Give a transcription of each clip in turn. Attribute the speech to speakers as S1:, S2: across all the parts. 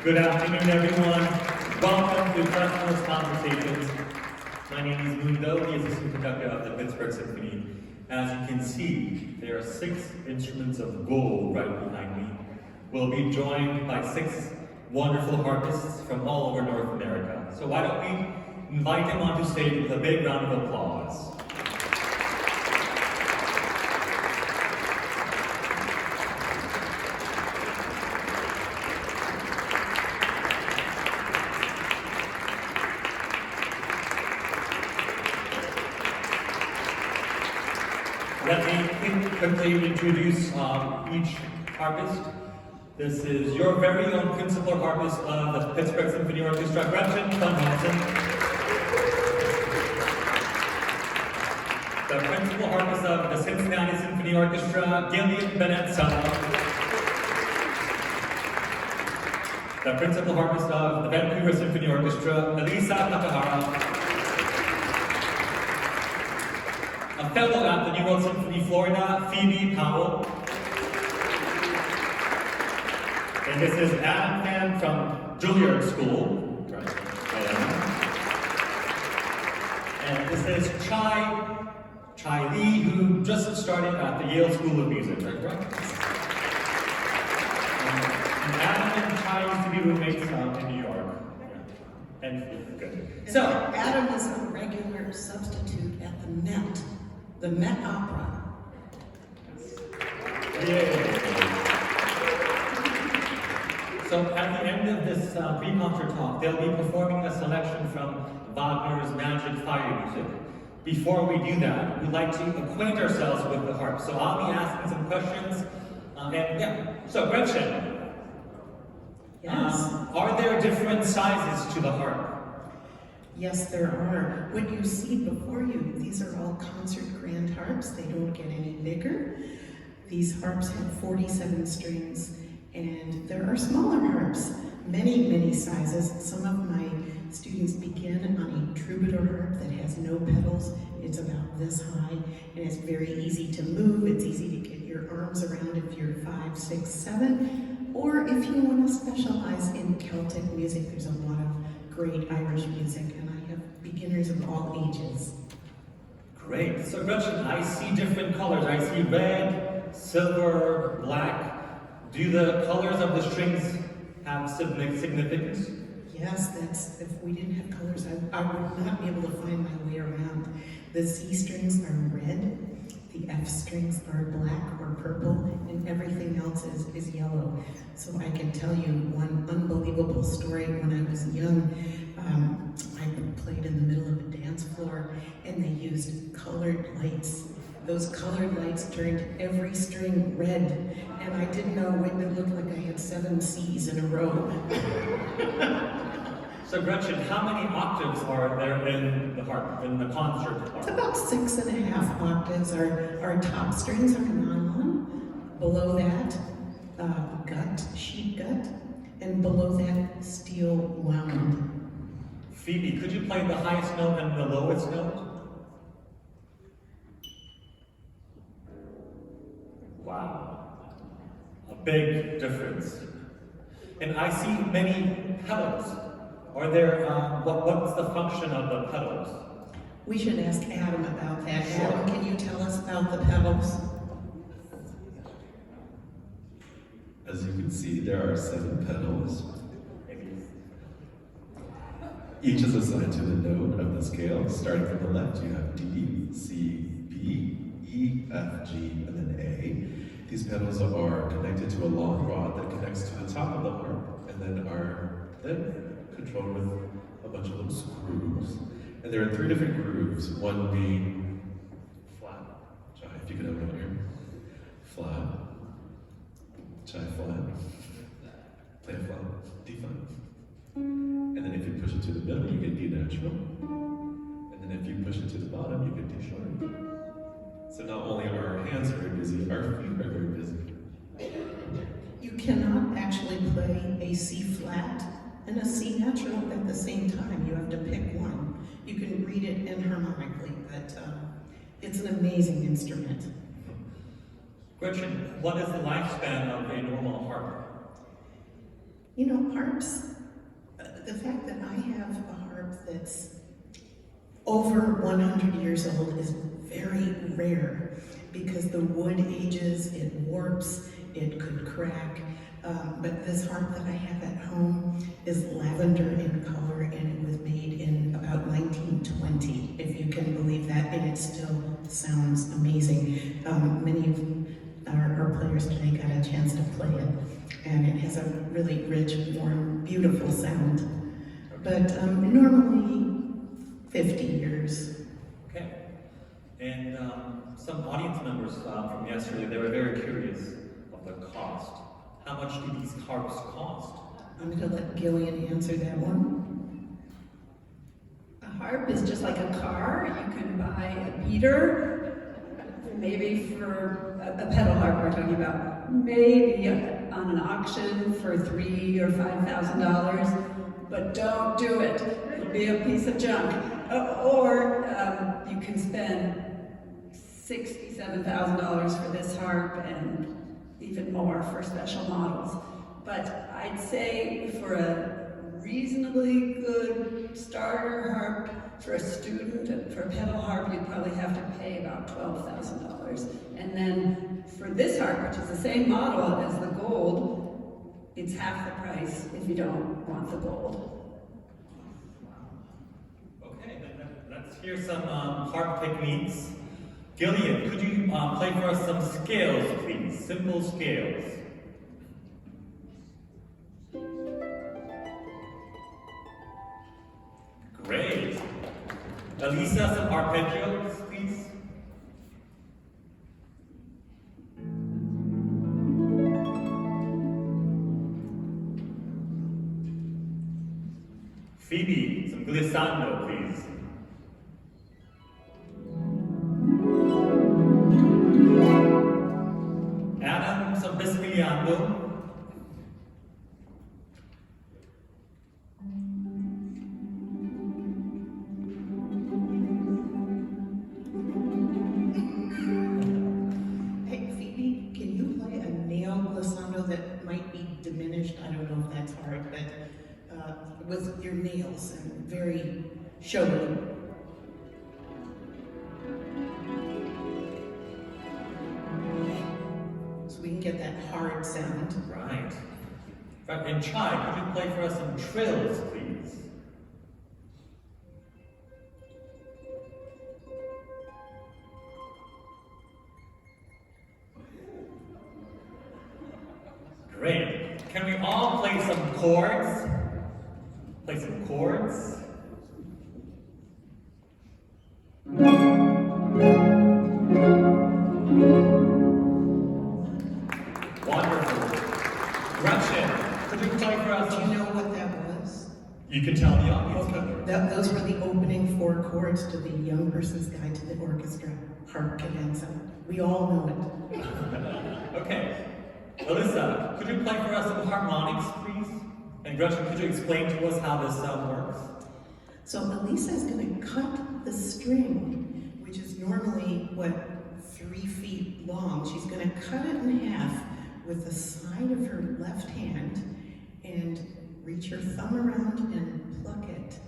S1: Good afternoon, everyone. Welcome to Customers Conversations. My name is Mundo, the assistant conductor of the Pittsburgh Symphony. As you can see, there are 6 instruments of gold right behind me. We'll be joined by 6 wonderful harpists from all over North America. So why don't we invite them onto stage with a big round of applause. Let me quickly introduce each harpist. This is your very own principal harpist of the Pittsburgh Symphony Orchestra, Gretchen von Hoesen. The principal harpist of the Cincinnati Symphony Orchestra, Gillian, Benet, Sella. The principal harpist of the Vancouver Symphony Orchestra, Alyssa, Katahara. A fellow at the New World Symphony Florida, Phoebe, Powell. And this is Phan from Juilliard School. And this is Chai Lee, who just started at the Yale School of Music, right? And Adam and Chai used to be roommates in New York. And good.
S2: So Adam is a regular substitute at the Met Opera.
S1: Yay. So at the end of this pre-concert talk, they'll be performing a selection from Wagner's Magic Fire music. Before we do that, we'd like to acquaint ourselves with the harp. So I'll be asking some questions. So Gretchen,
S2: Yes.
S1: Are there different sizes to the harp?
S2: Yes, there are. What you see before you, these are all concert grand harps. They don't get any bigger. These harps have 47 strings, and there are smaller harps, many sizes. Some of my students begin on a troubadour harp that has no pedals. It's about this high, and it's very easy to move. It's easy to get your arms around if you're 5, 6, 7. Or if you want to specialize in Celtic music, there's a lot of great Irish music, and I have beginners of all ages.
S1: Great. So Gretchen, I see different colors. I see red, silver, black. Do the colors of the strings have significance?
S2: Yes, if we didn't have colors, I would not be able to find my way around. The C strings are red, the F strings are black or purple, and everything else is yellow. So I can tell you one unbelievable story. When I was young, I played in the middle of a dance floor, and they used colored lights. Those colored lights turned every string red, and I didn't know when it looked like I had 7 C's in a row.
S1: So Gretchen, how many octaves are there in the harp, in the concert harp?
S2: It's about 6.5 octaves. Our top strings are nylon. Below that, sheet gut, and below that, steel wound.
S1: Phoebe, could you play the highest note and the lowest note? Wow, a big difference. And I see many pedals. Are there, what's the function of the pedals?
S2: We should ask Adam about that.
S1: Sure.
S2: Adam, can you tell us about the pedals?
S3: As you can see, there are 7 pedals. Each is assigned to the note of the scale. Starting from the left, you have D, C, B, E, F, G, and then A. These pedals are connected to a long rod that connects to the top of the harp, and then are controlled with a bunch of little screws. And there are 3 different grooves, one being flat. Jai, if you could open up here. Flat. Jai, flat. Play a flat. D flat. And then if you push it to the middle, you get D natural. And then if you push it to the bottom, you get D sharp. So not only are our hands very busy, our feet are very busy.
S2: You cannot actually play a C flat and a C natural at the same time. You have to pick one. You can read it enharmonically, but it's an amazing instrument.
S1: Gretchen, what is the lifespan of a normal harp?
S2: You know, harps, the fact that I have a harp that's over 100 years old is very rare because the wood ages, it warps, it could crack. But this harp that I have at home is lavender in color, and it was made in about 1920, if you can believe that, and it still sounds amazing. Many of our players today got a chance to play it, and it has a really rich, warm, beautiful sound. But normally 50 years.
S1: Okay. And some audience members from yesterday, they were very curious of the cost. How much do these harps cost?
S2: I'm going to let Gillian answer that one.
S4: A harp is just like a car. You can buy a beater, maybe for a pedal harp we're talking about, maybe on an auction for $3,000 or $5,000, but don't do it. It'll be a piece of junk. Or you can spend $6,000, $7,000 for this harp and even more for special models. But I'd say for a reasonably good starter harp, for a student, for a pedal harp, you'd probably have to pay about $12,000. And then for this harp, which is the same model as the gold, it's half the price if you don't want the gold.
S1: Okay, then let's hear some harp techniques. Gillian, could you play for us some scales, please? Simple scales. Great. Alyssa, some arpeggios, please. Phoebe, some glissando, please. Adam, some bisbigliando.
S2: Hey, Phoebe, can you play a nail glissando that might be diminished? I don't know if that's hard, but with your nails and very showy. So we can get that hard sound.
S1: Right. And Chai, could you play for us some trills, please? Great. Can we all play some chords? Play some chords. Wonderful. Gretchen, could you play for us
S2: Do
S1: some...
S2: you know what that was?
S1: You can tell the audience.
S2: Okay, those were the opening 4 chords to the Young Person's Guide to the Orchestra, Harp Cadenza. We all know it.
S1: Okay. Alyssa, could you play for us some harmonics, please? And Gretchen, could you explain to us how this works?
S2: So Alyssa is going to cut the string, which is normally, 3 feet long. She's going to cut it in half with the side of her left hand and reach her thumb around and pluck it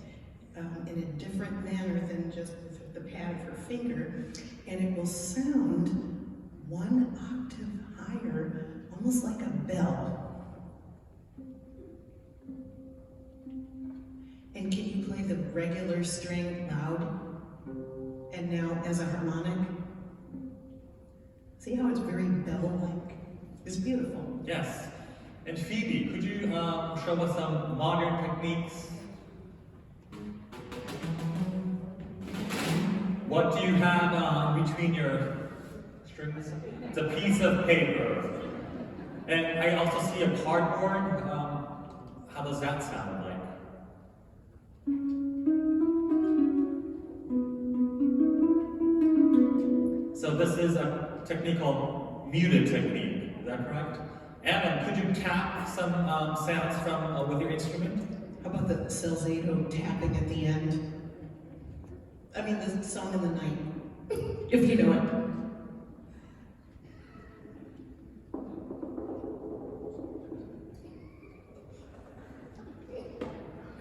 S2: in a different manner than just with the pad of her finger. And it will sound 1 octave higher, almost like a bell. And can you play the regular string loud? And now as a harmonic? See how it's very bell-like? It's beautiful.
S1: Yes. And Phoebe, could you show us some modern techniques? What do you have between your strings? It's a piece of paper. And I also see a cardboard. How does that sound like? So this is a technique called muted technique. Is that correct? Adam, could you tap some sounds from with your instrument?
S2: How about the Salzedo tapping at the end? I mean, the Song of the Night, if you know it.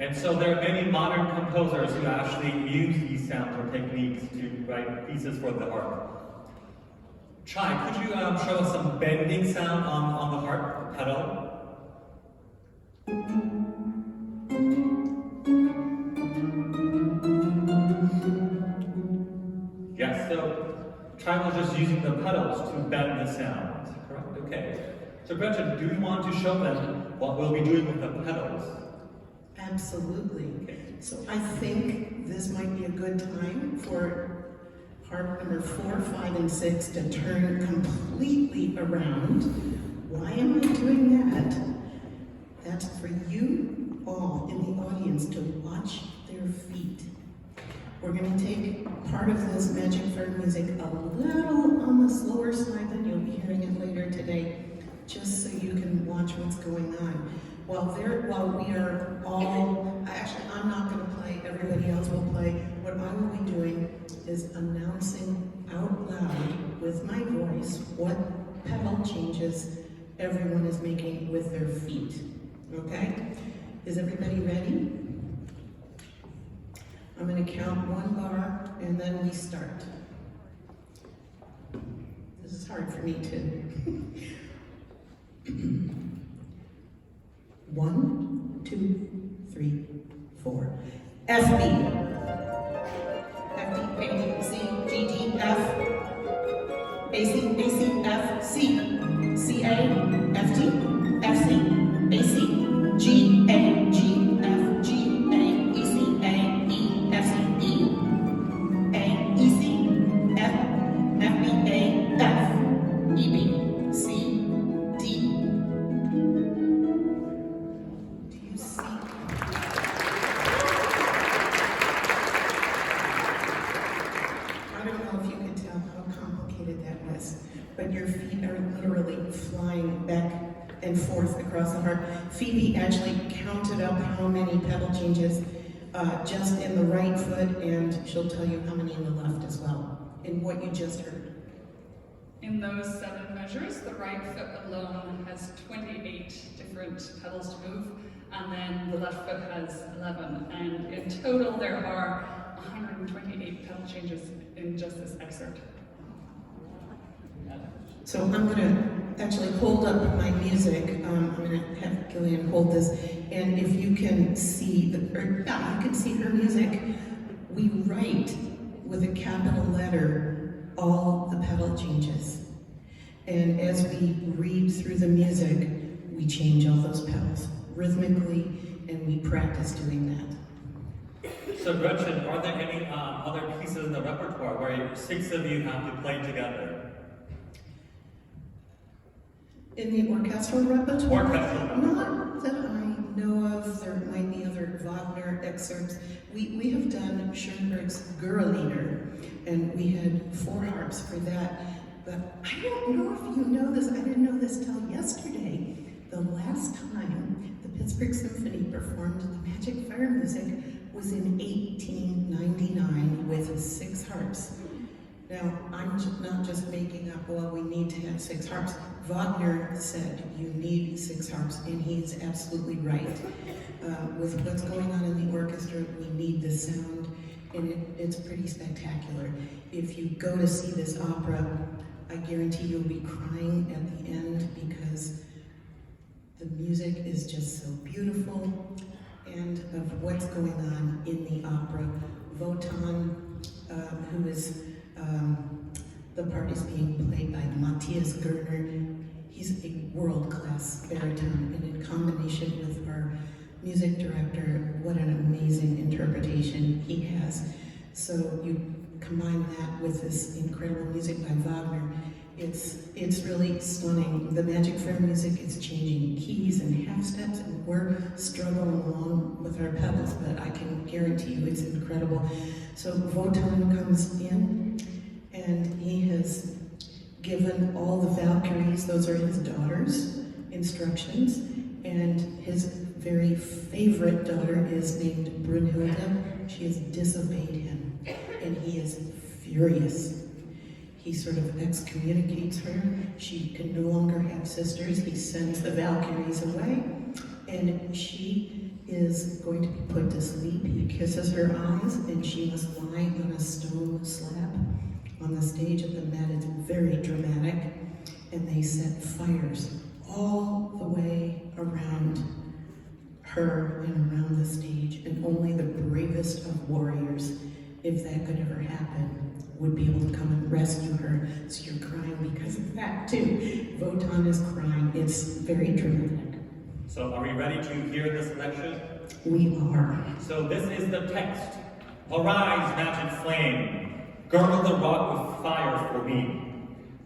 S1: And so there are many modern composers who actually use these sounds or techniques to write pieces for the harp. Chai, could you show us some bending sound on the harp, the pedal? Yes, so Chai was just using the pedals to bend the sound. Is that correct? Okay. So Gretchen, do you want to show them what we'll be doing with the pedals?
S2: Absolutely. So I think this might be a good time for harp number 4, 5, and 6 to turn completely around. Why am I doing that? That's for you all in the audience to watch their feet. We're going to take part of this magic fire music a little on the slower side than you'll be hearing it later today, just so you can watch what's going on. While we are all, actually I'm not going to play, everybody else will play. What I will be doing is announcing out loud with my voice what pedal changes everyone is making with their feet. Okay? Is everybody ready? I'm going to count 1 bar and then we start. This is hard for me too. 1, 2, 3, 4. F B. F D, A D, C, G D, F. A C, F, C. C A, F T, F C, A C. G A, G F, G A, E C, A E, F C, E. A, E C, F, F B, A, F. E B, C, D. But your feet are literally flying back and forth across the harp. Phoebe actually counted up how many pedal changes just in the right foot, and she'll tell you how many in the left as well, in what you just heard.
S5: In those 7 measures, the right foot alone has 28 different pedals to move, and then the left foot has 11. And in total, there are 128 pedal changes in just this excerpt.
S2: So I'm going to actually hold up my music. I'm going to have Gillian hold this, and if you can see you can see her music. We write with a capital letter all the pedal changes, and as we read through the music, we change all those pedals rhythmically, and we practice doing that.
S1: So Gretchen, are there any other pieces in the repertoire where 6 of you have to play together?
S2: In the orchestral repertoire?
S1: Orchestral repertoire.
S2: Not that I know of. There might be other Wagner excerpts. We have done Schoenberg's Gurrelieder, and we had 4 harps for that. But I don't know if you know this. I didn't know this till yesterday. The last time the Pittsburgh Symphony performed the Magic Fire music was in 1899 with 6 harps. Now, I'm not just making up, well, we need to have 6 harps. Wagner said you need 6 harps, and he's absolutely right. With what's going on in the orchestra, we need the sound, and it's pretty spectacular. If you go to see this opera, I guarantee you'll be crying at the end because the music is just so beautiful, and of what's going on in the opera. Wotan, who is the part is being played by Matthias Gerner. He's a world-class baritone, and in combination with our music director, what an amazing interpretation he has. So you combine that with this incredible music by Wagner, it's really stunning. The Magic Fair music is changing keys and half steps, and we're struggling along with our pedals, but I can guarantee you it's incredible. So Wotan comes in, and he has given all the Valkyries, those are his daughters, instructions, and his very favorite daughter is named Brunhilde. She has disobeyed him, and he is furious. He sort of excommunicates her. She can no longer have sisters. He sends the Valkyries away, and she is going to be put to sleep. He kisses her eyes, and she must lie on a stone slab on the stage at the Met. It's very dramatic, and they set fires all the way around her and around the stage, and only the bravest of warriors, if that could ever happen, would be able to come and rescue her. So you're crying because of that too. Wotan is crying. It's very dramatic.
S1: So are we ready to hear this selection?
S2: We are.
S1: So this is the text. Arise, magic flame, girdle the rock with fire for me.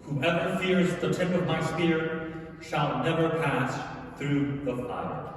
S1: Whoever fears the tip of my spear shall never pass through the fire.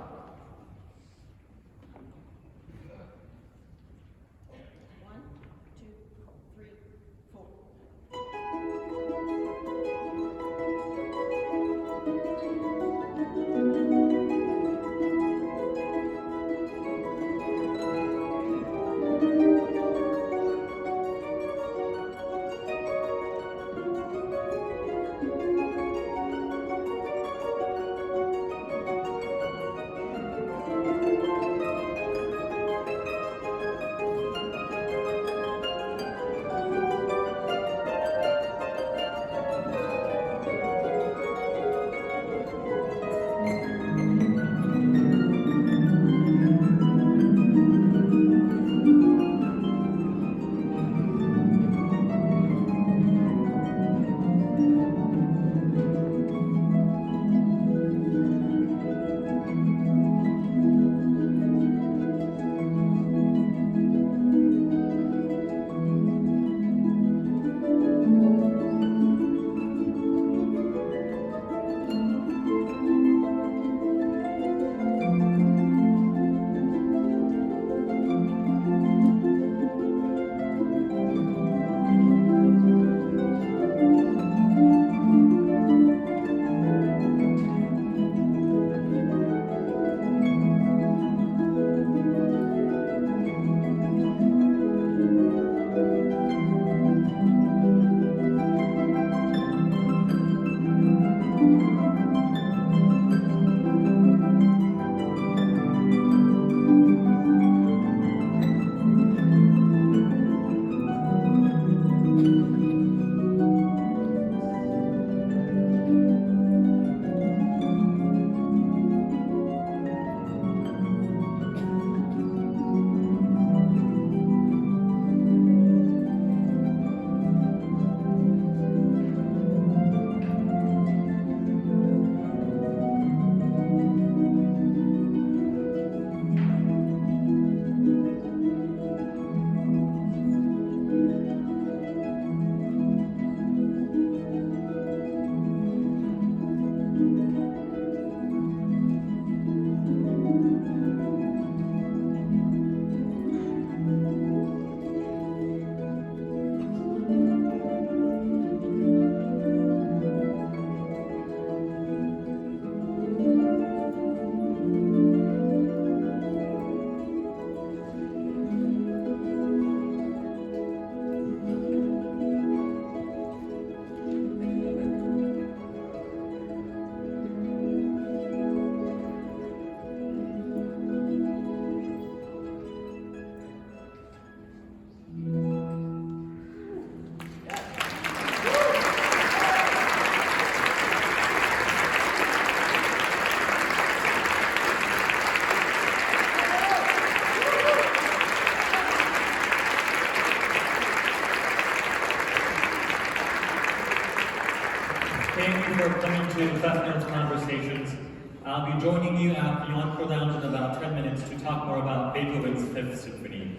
S1: Thank you for coming to Wagner's Conversations. I'll be joining you at the Encore Lounge in about 10 minutes to talk more about Beethoven's Fifth Symphony.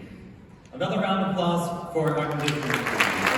S1: Another round of applause for our musicians.